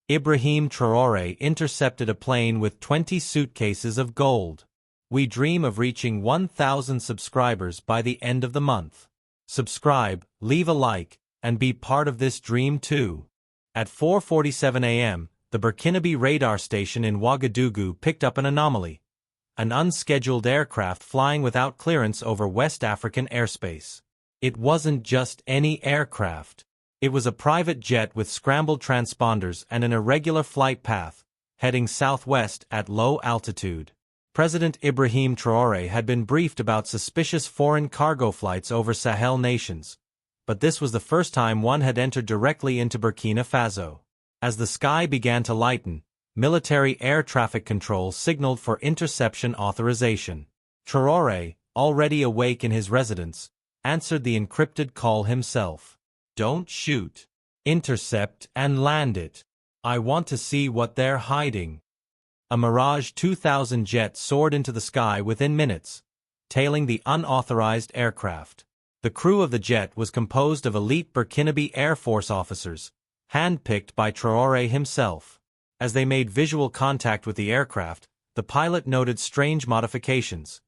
Ibrahim Traoré intercepted a plane with 20 suitcases of gold. We dream of reaching 1,000 subscribers by the end of the month. Subscribe, leave a like, and be part of this dream too. At 4:47 a.m., the Burkinabe radar station in Ouagadougou picked up an anomaly. An unscheduled aircraft flying without clearance over West African airspace. It wasn't just any aircraft. It was a private jet with scrambled transponders and an irregular flight path, heading southwest at low altitude. President Ibrahim Traoré had been briefed about suspicious foreign cargo flights over Sahel nations, but this was the first time one had entered directly into Burkina Faso. As the sky began to lighten, military air traffic control signaled for interception authorization. Traoré, already awake in his residence, answered the encrypted call himself. "Don't shoot. Intercept and land it. I want to see what they're hiding." A Mirage 2000 jet soared into the sky within minutes, tailing the unauthorized aircraft. The crew of the jet was composed of elite Burkinabe Air Force officers, handpicked by Traoré himself. As they made visual contact with the aircraft, the pilot noted strange modifications.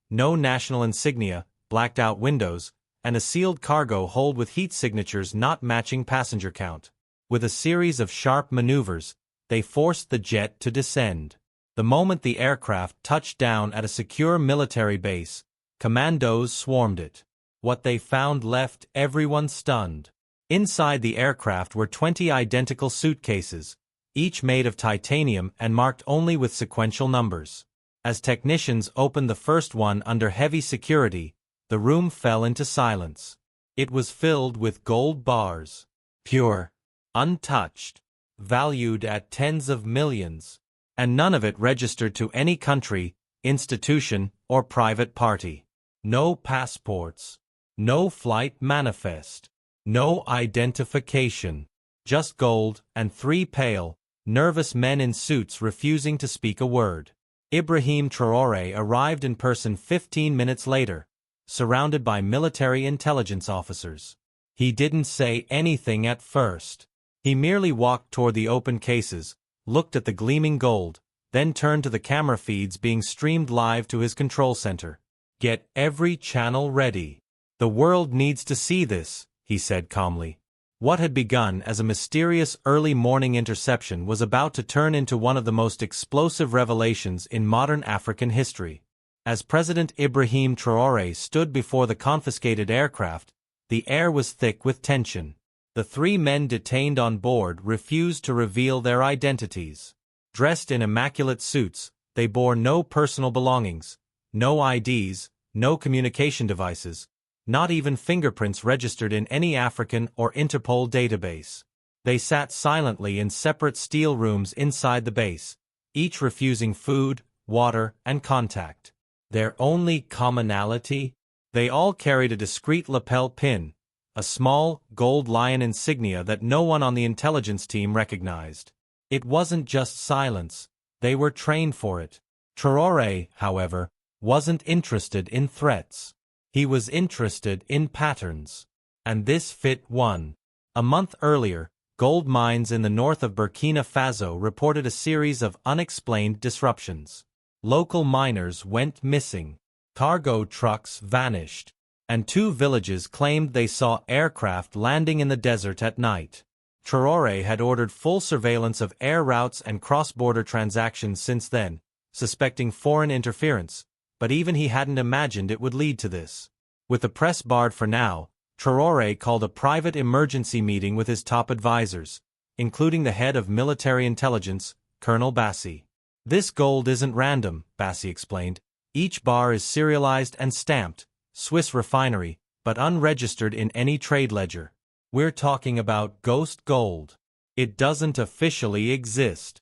No national insignia, blacked-out windows, and a sealed cargo hold with heat signatures not matching passenger count. With a series of sharp maneuvers, they forced the jet to descend. The moment the aircraft touched down at a secure military base, commandos swarmed it. What they found left everyone stunned. Inside the aircraft were 20 identical suitcases, each made of titanium and marked only with sequential numbers. As technicians opened the first one under heavy security, the room fell into silence. It was filled with gold bars. Pure. Untouched. Valued at tens of millions. And none of it registered to any country, institution, or private party. No passports. No flight manifest. No identification. Just gold and 3 pale, nervous men in suits refusing to speak a word. Ibrahim Traoré arrived in person 15 minutes later, surrounded by military intelligence officers. He didn't say anything at first. He merely walked toward the open cases, looked at the gleaming gold, then turned to the camera feeds being streamed live to his control center. "Get every channel ready. The world needs to see this," he said calmly. What had begun as a mysterious early morning interception was about to turn into one of the most explosive revelations in modern African history. As President Ibrahim Traoré stood before the confiscated aircraft, the air was thick with tension. The 3 men detained on board refused to reveal their identities. Dressed in immaculate suits, they bore no personal belongings, no IDs, no communication devices, not even fingerprints registered in any African or Interpol database. They sat silently in separate steel rooms inside the base, each refusing food, water, and contact. Their only commonality? They all carried a discreet lapel pin, a small, gold lion insignia that no one on the intelligence team recognized. It wasn't just silence, they were trained for it. Traoré, however, wasn't interested in threats. He was interested in patterns. And this fit one. A month earlier, gold mines in the north of Burkina Faso reported a series of unexplained disruptions. Local miners went missing. Cargo trucks vanished. And 2 villages claimed they saw aircraft landing in the desert at night. Traoré had ordered full surveillance of air routes and cross-border transactions since then, suspecting foreign interference, but even he hadn't imagined it would lead to this. With the press barred for now, Traoré called a private emergency meeting with his top advisors, including the head of military intelligence, Colonel Bassi. "This gold isn't random," Bassi explained. "Each bar is serialized and stamped, Swiss refinery, but unregistered in any trade ledger. We're talking about ghost gold. It doesn't officially exist."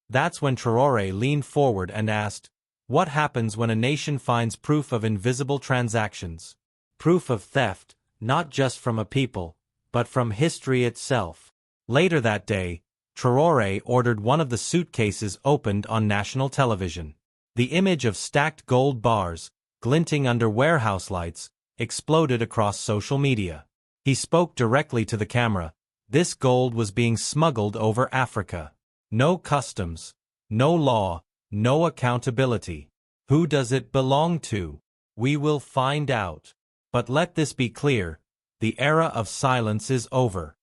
That's when Traoré leaned forward and asked, "What happens when a nation finds proof of invisible transactions? Proof of theft, not just from a people, but from history itself." Later that day, Traoré ordered one of the suitcases opened on national television. The image of stacked gold bars, glinting under warehouse lights, exploded across social media. He spoke directly to the camera, This gold was being smuggled over Africa. No customs, no law, no accountability. Who does it belong to? We will find out. But let this be clear, the era of silence is over.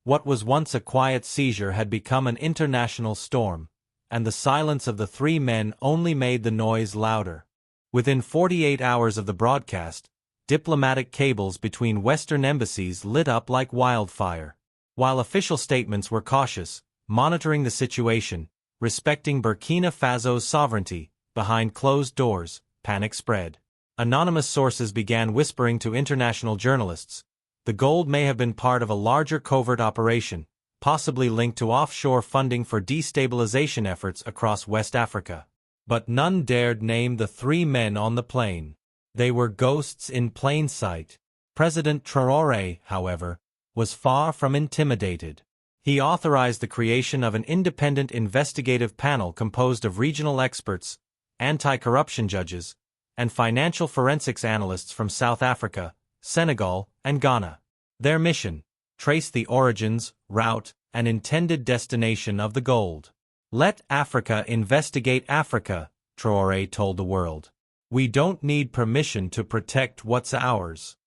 What was once a quiet seizure had become an international storm, and the silence of the three men only made the noise louder. Within 48 hours of the broadcast, diplomatic cables between Western embassies lit up like wildfire. While official statements were cautious, monitoring the situation, respecting Burkina Faso's sovereignty, behind closed doors, panic spread. Anonymous sources began whispering to international journalists. The gold may have been part of a larger covert operation, possibly linked to offshore funding for destabilization efforts across West Africa. But none dared name the three men on the plane. They were ghosts in plain sight. President Traoré, however, was far from intimidated. He authorized the creation of an independent investigative panel composed of regional experts, anti-corruption judges, and financial forensics analysts from South Africa, Senegal, and Ghana. Their mission: trace the origins, route, and intended destination of the gold. Let Africa investigate Africa, Traoré told the world. We don't need permission to protect what's ours.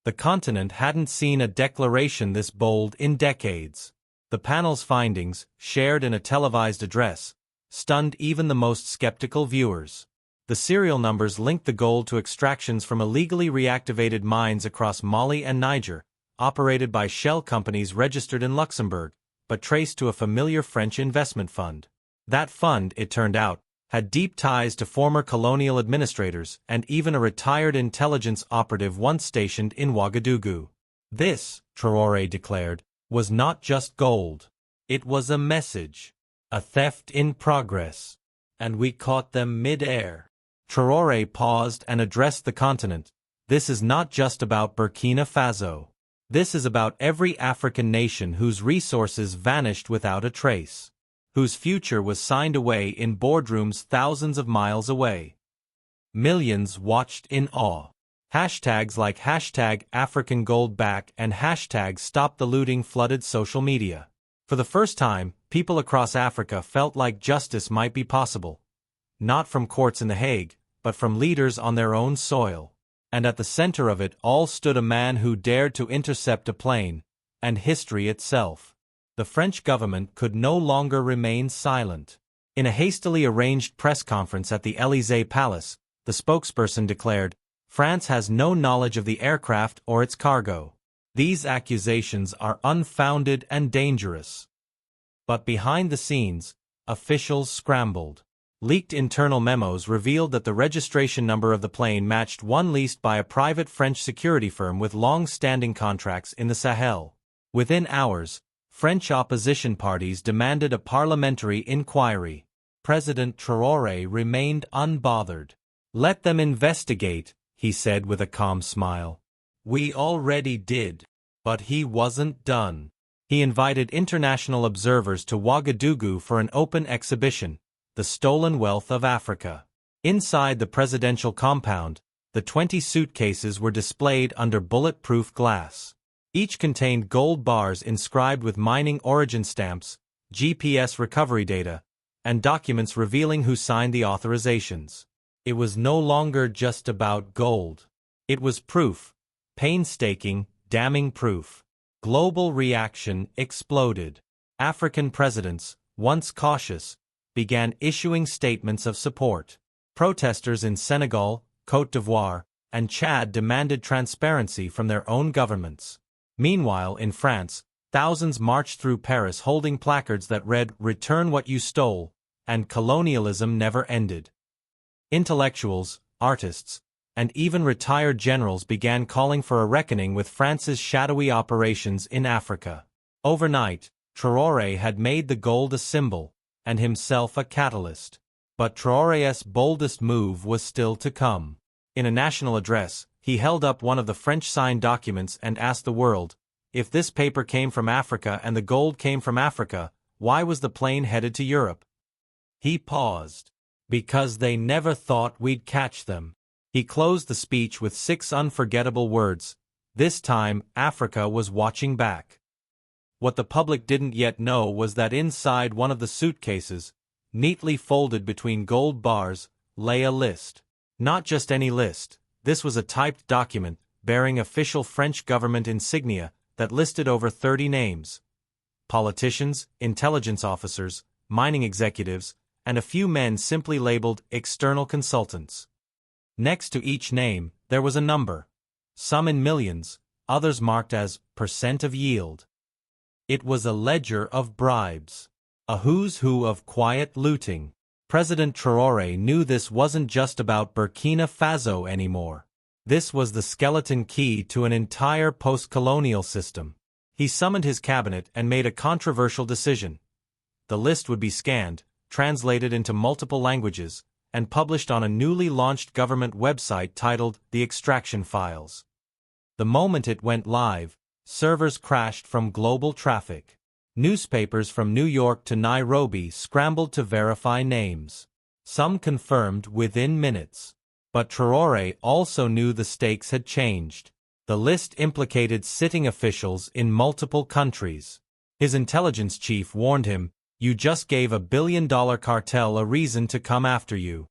The continent hadn't seen a declaration this bold in decades. The panel's findings, shared in a televised address, stunned even the most skeptical viewers. The serial numbers linked the gold to extractions from illegally reactivated mines across Mali and Niger, operated by shell companies registered in Luxembourg, but traced to a familiar French investment fund. That fund, it turned out, had deep ties to former colonial administrators and even a retired intelligence operative once stationed in Ouagadougou. This, Traoré declared, was not just gold. It was a message. A theft in progress. And we caught them mid-air. Traoré paused and addressed the continent. This is not just about Burkina Faso. This is about every African nation whose resources vanished without a trace, whose future was signed away in boardrooms thousands of miles away. Millions watched in awe. Hashtags like #AfricanGoldBack and #StopTheLooting flooded social media. For the first time, people across Africa felt like justice might be possible. Not from courts in The Hague, but from leaders on their own soil. And at the center of it all stood a man who dared to intercept a plane, and history itself. The French government could no longer remain silent. In a hastily arranged press conference at the Élysée Palace, the spokesperson declared, "France has no knowledge of the aircraft or its cargo. These accusations are unfounded and dangerous." But behind the scenes, officials scrambled. Leaked internal memos revealed that the registration number of the plane matched one leased by a private French security firm with long-standing contracts in the Sahel. Within hours, French opposition parties demanded a parliamentary inquiry. President Traoré remained unbothered. "Let them investigate," he said with a calm smile. "We already did." But he wasn't done. He invited international observers to Ouagadougou for an open exhibition, The Stolen Wealth of Africa. Inside the presidential compound, the 20 suitcases were displayed under bulletproof glass. Each contained gold bars inscribed with mining origin stamps, GPS recovery data, and documents revealing who signed the authorizations. It was no longer just about gold. It was proof. Painstaking, damning proof. Global reaction exploded. African presidents, once cautious, began issuing statements of support. Protesters in Senegal, Côte d'Ivoire, and Chad demanded transparency from their own governments. Meanwhile, in France, thousands marched through Paris holding placards that read, "Return what you stole," and "Colonialism never ended." Intellectuals, artists, and even retired generals began calling for a reckoning with France's shadowy operations in Africa. Overnight, Traoré had made the gold a symbol, and himself a catalyst. But Traoré's boldest move was still to come. In a national address, he held up one of the French-signed documents and asked the world, "If this paper came from Africa and the gold came from Africa, why was the plane headed to Europe?" He paused. "Because they never thought we'd catch them." He closed the speech with 6 unforgettable words. This time, Africa was watching back. What the public didn't yet know was that inside one of the suitcases, neatly folded between gold bars, lay a list. Not just any list. This was a typed document bearing official French government insignia that listed over 30 names. Politicians, intelligence officers, mining executives, and a few men simply labeled external consultants. Next to each name, there was a number. Some in millions, others marked as % of yield. It was a ledger of bribes. A who's who of quiet looting. President Traoré knew this wasn't just about Burkina Faso anymore. This was the skeleton key to an entire post-colonial system. He summoned his cabinet and made a controversial decision. The list would be scanned, translated into multiple languages, and published on a newly launched government website titled The Extraction Files. The moment it went live, servers crashed from global traffic. Newspapers from New York to Nairobi scrambled to verify names. Some confirmed within minutes. But Traoré also knew the stakes had changed. The list implicated sitting officials in multiple countries. His intelligence chief warned him, "You just gave $1 billion cartel a reason to come after you."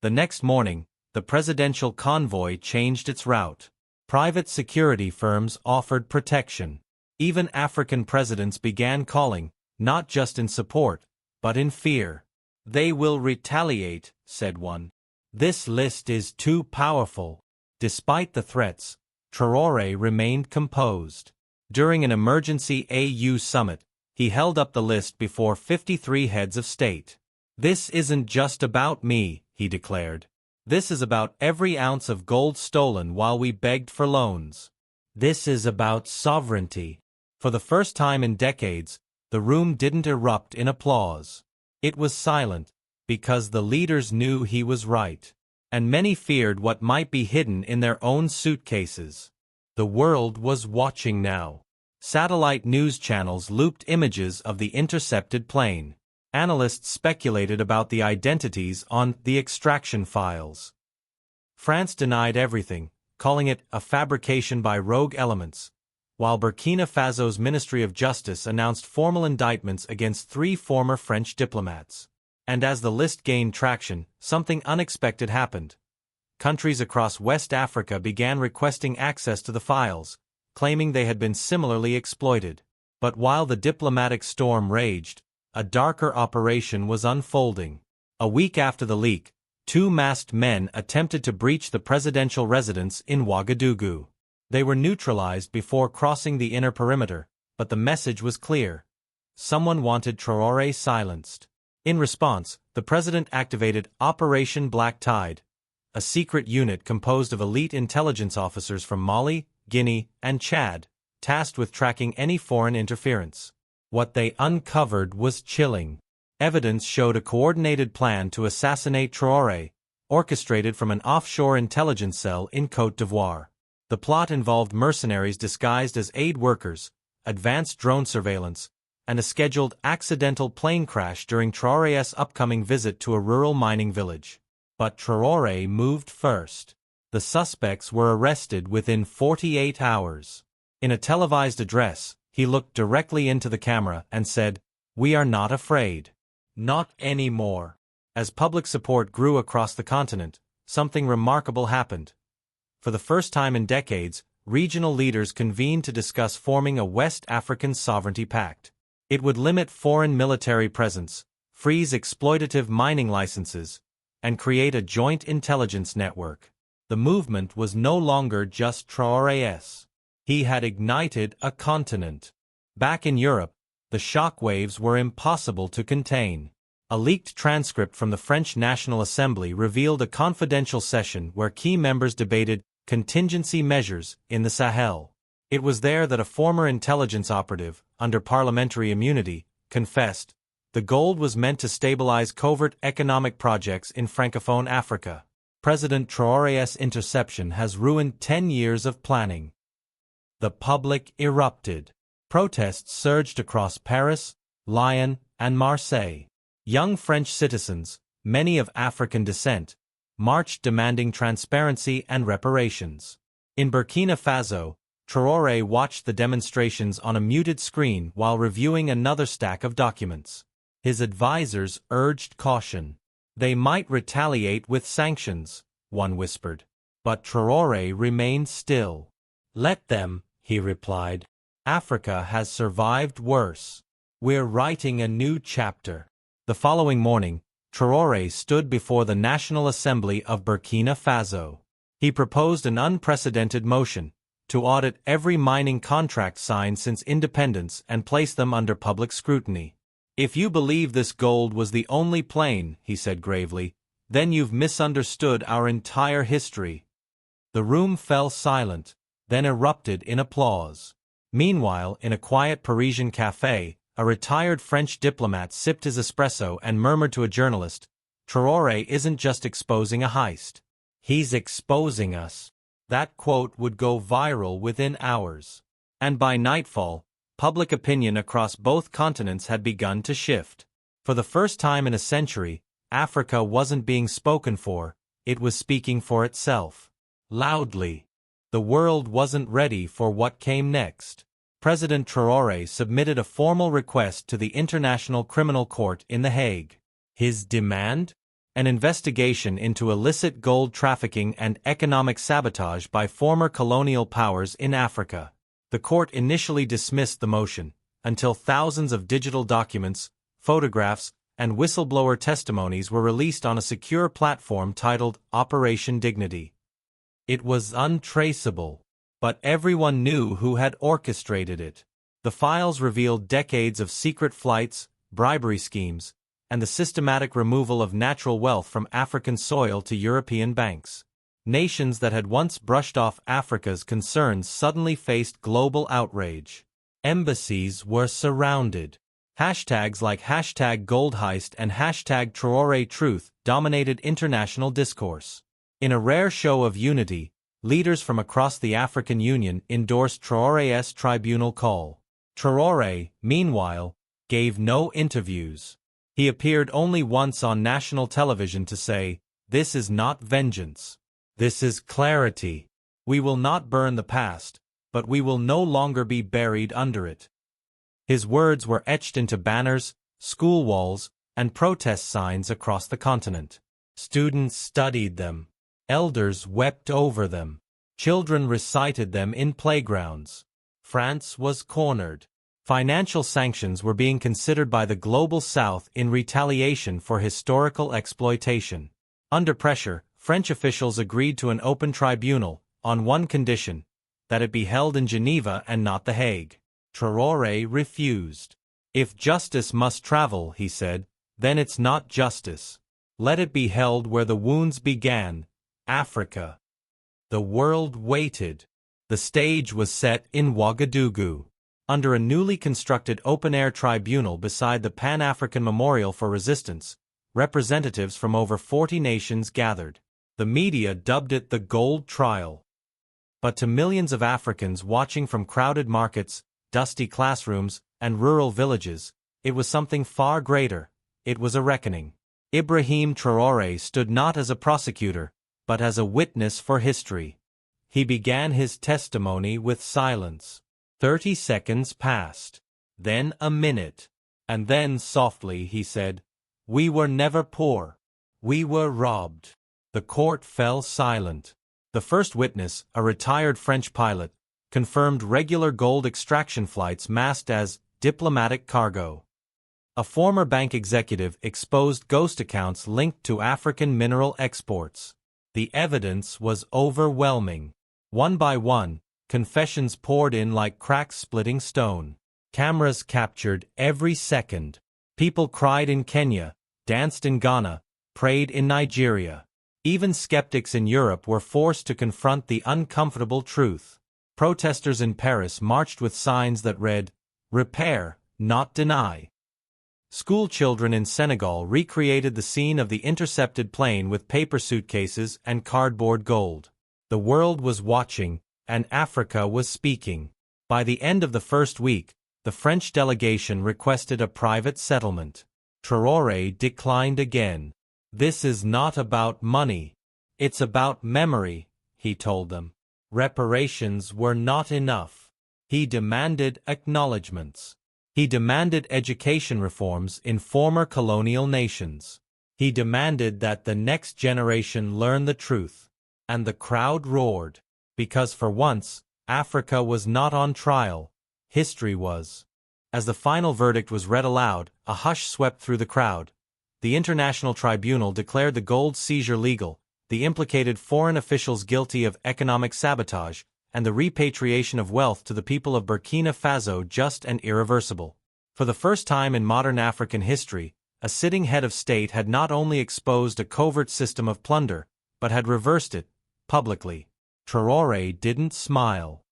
The next morning, the presidential convoy changed its route. Private security firms offered protection. Even African presidents began calling, not just in support, but in fear. "They will retaliate," said one. "This list is too powerful." Despite the threats, Traoré remained composed. During an emergency AU summit, he held up the list before 53 heads of state. "This isn't just about me," he declared. "This is about every ounce of gold stolen while we begged for loans. This is about sovereignty." For the first time in decades, the room didn't erupt in applause. It was silent, because the leaders knew he was right. And many feared what might be hidden in their own suitcases. The world was watching now. Satellite news channels looped images of the intercepted plane. Analysts speculated about the identities on the extraction files. France denied everything, calling it a fabrication by rogue elements, while Burkina Faso's Ministry of Justice announced formal indictments against 3 former French diplomats. And as the list gained traction, something unexpected happened. Countries across West Africa began requesting access to the files, claiming they had been similarly exploited. But while the diplomatic storm raged, a darker operation was unfolding. A week after the leak, 2 masked men attempted to breach the presidential residence in Ouagadougou. They were neutralized before crossing the inner perimeter, but the message was clear. Someone wanted Traoré silenced. In response, the president activated Operation Black Tide, a secret unit composed of elite intelligence officers from Mali, Guinea, and Chad, tasked with tracking any foreign interference. What they uncovered was chilling. Evidence showed a coordinated plan to assassinate Traoré, orchestrated from an offshore intelligence cell in Côte d'Ivoire. The plot involved mercenaries disguised as aid workers, advanced drone surveillance, and a scheduled accidental plane crash during Traoré's upcoming visit to a rural mining village. But Traoré moved first. The suspects were arrested within 48 hours. In a televised address, he looked directly into the camera and said, "We are not afraid. Not anymore." As public support grew across the continent, something remarkable happened. For the first time in decades, regional leaders convened to discuss forming a West African sovereignty pact. It would limit foreign military presence, freeze exploitative mining licenses, and create a joint intelligence network. The movement was no longer just Traoré's. He had ignited a continent. Back in Europe, the shockwaves were impossible to contain. A leaked transcript from the French National Assembly revealed a confidential session where key members debated contingency measures in the Sahel. It was there that a former intelligence operative, under parliamentary immunity, confessed, the gold was meant to stabilize covert economic projects in Francophone Africa. President Traoré's interception has ruined 10 years of planning. The public erupted. Protests surged across Paris, Lyon, and Marseille. Young French citizens, many of African descent, marched demanding transparency and reparations. In Burkina Faso, Traoré watched the demonstrations on a muted screen while reviewing another stack of documents. His advisors urged caution. They might retaliate with sanctions, one whispered. But Traoré remained still. Let them, he replied. Africa has survived worse. We're writing a new chapter. The following morning, Traoré stood before the National Assembly of Burkina Faso. He proposed an unprecedented motion to audit every mining contract signed since independence and place them under public scrutiny. If you believe this gold was the only plane, he said gravely, then you've misunderstood our entire history. The room fell silent, then erupted in applause. Meanwhile, in a quiet Parisian café, a retired French diplomat sipped his espresso and murmured to a journalist, "Traoré isn't just exposing a heist. He's exposing us." That quote would go viral within hours. And by nightfall, public opinion across both continents had begun to shift. For the first time in a century, Africa wasn't being spoken for, it was speaking for itself. Loudly. The world wasn't ready for what came next. President Traoré submitted a formal request to the International Criminal Court in The Hague. His demand? An investigation into illicit gold trafficking and economic sabotage by former colonial powers in Africa. The court initially dismissed the motion, until thousands of digital documents, photographs, and whistleblower testimonies were released on a secure platform titled Operation Dignity. It was untraceable, but everyone knew who had orchestrated it. The files revealed decades of secret flights, bribery schemes, and the systematic removal of natural wealth from African soil to European banks. Nations that had once brushed off Africa's concerns suddenly faced global outrage. Embassies were surrounded. Hashtags like #GoldHeist and #TraoréTruth dominated international discourse. In a rare show of unity, leaders from across the African Union endorsed Traoré's tribunal call. Traoré, meanwhile, gave no interviews. He appeared only once on national television to say, "This is not vengeance. This is clarity. We will not burn the past, but we will no longer be buried under it." His words were etched into banners, school walls, and protest signs across the continent. Students studied them. Elders wept over them. Children recited them in playgrounds. France was cornered. Financial sanctions were being considered by the Global South in retaliation for historical exploitation. Under pressure, French officials agreed to an open tribunal, on one condition, that it be held in Geneva and not The Hague. Traoré refused. "If justice must travel," he said, "then it's not justice. Let it be held where the wounds began, Africa." The world waited. The stage was set in Ouagadougou. Under a newly constructed open-air tribunal beside the Pan-African Memorial for Resistance, representatives from over 40 nations gathered. The media dubbed it the Gold Trial. But to millions of Africans watching from crowded markets, dusty classrooms, and rural villages, it was something far greater. It was a reckoning. Ibrahim Traoré stood not as a prosecutor, but as a witness for history. He began his testimony with silence. 30 seconds passed. Then a minute. And then softly he said, "We were never poor. We were robbed." The court fell silent. The first witness, a retired French pilot, confirmed regular gold extraction flights masked as diplomatic cargo. A former bank executive exposed ghost accounts linked to African mineral exports. The evidence was overwhelming. One by one, confessions poured in like cracks splitting stone. Cameras captured every second. People cried in Kenya, danced in Ghana, prayed in Nigeria. Even skeptics in Europe were forced to confront the uncomfortable truth. Protesters in Paris marched with signs that read, "Repair, not deny." School children in Senegal recreated the scene of the intercepted plane with paper suitcases and cardboard gold. The world was watching, and Africa was speaking. By the end of the first week, the French delegation requested a private settlement. Traoré declined again. "This is not about money. It's about memory," he told them. Reparations were not enough. He demanded acknowledgements. He demanded education reforms in former colonial nations. He demanded that the next generation learn the truth. And the crowd roared. Because for once, Africa was not on trial. History was. As the final verdict was read aloud, a hush swept through the crowd. The International Tribunal declared the gold seizure legal, the implicated foreign officials guilty of economic sabotage, and the repatriation of wealth to the people of Burkina Faso just and irreversible. For the first time in modern African history, a sitting head of state had not only exposed a covert system of plunder, but had reversed it, publicly. Traoré didn't smile.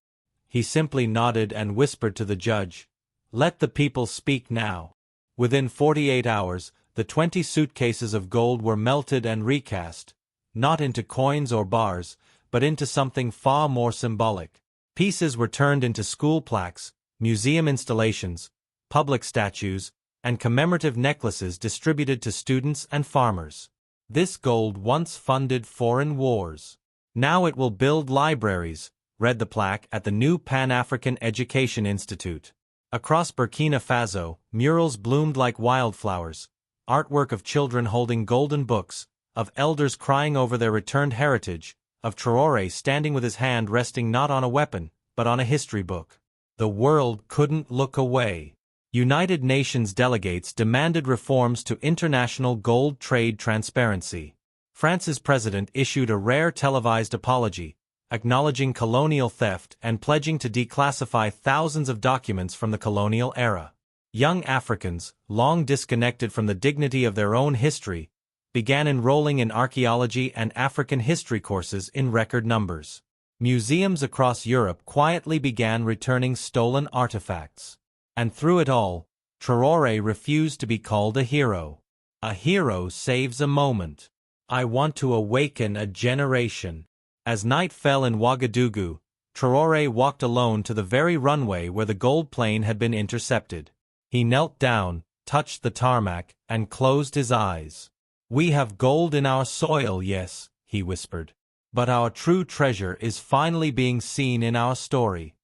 He simply nodded and whispered to the judge, "Let the people speak now." Within 48 hours, the 20 suitcases of gold were melted and recast, not into coins or bars, but into something far more symbolic. Pieces were turned into school plaques, museum installations, public statues, and commemorative necklaces distributed to students and farmers. This gold once funded foreign wars. Now it will build libraries, read the plaque at the new Pan-African Education Institute. Across Burkina Faso, murals bloomed like wildflowers, artwork of children holding golden books, of elders crying over their returned heritage, of Traoré standing with his hand resting not on a weapon, but on a history book. The world couldn't look away. United Nations delegates demanded reforms to international gold trade transparency. France's president issued a rare televised apology, acknowledging colonial theft and pledging to declassify thousands of documents from the colonial era. Young Africans, long disconnected from the dignity of their own history, began enrolling in archaeology and African history courses in record numbers. Museums across Europe quietly began returning stolen artifacts. And through it all, Traoré refused to be called a hero. A hero saves a moment. I want to awaken a generation. As night fell in Ouagadougou, Traoré walked alone to the very runway where the gold plane had been intercepted. He knelt down, touched the tarmac, and closed his eyes. "We have gold in our soil, yes," he whispered. "But our true treasure is finally being seen in our story."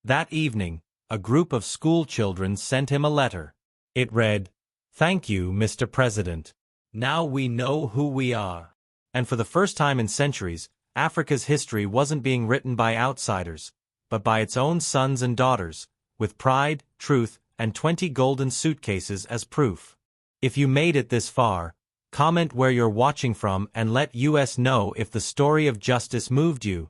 That evening, a group of school children sent him a letter. It read, "Thank you, Mr. President. Now we know who we are." And for the first time in centuries, Africa's history wasn't being written by outsiders, but by its own sons and daughters, with pride, truth, and 20 golden suitcases as proof. If you made it this far, comment where you're watching from and let us know if the story of justice moved you.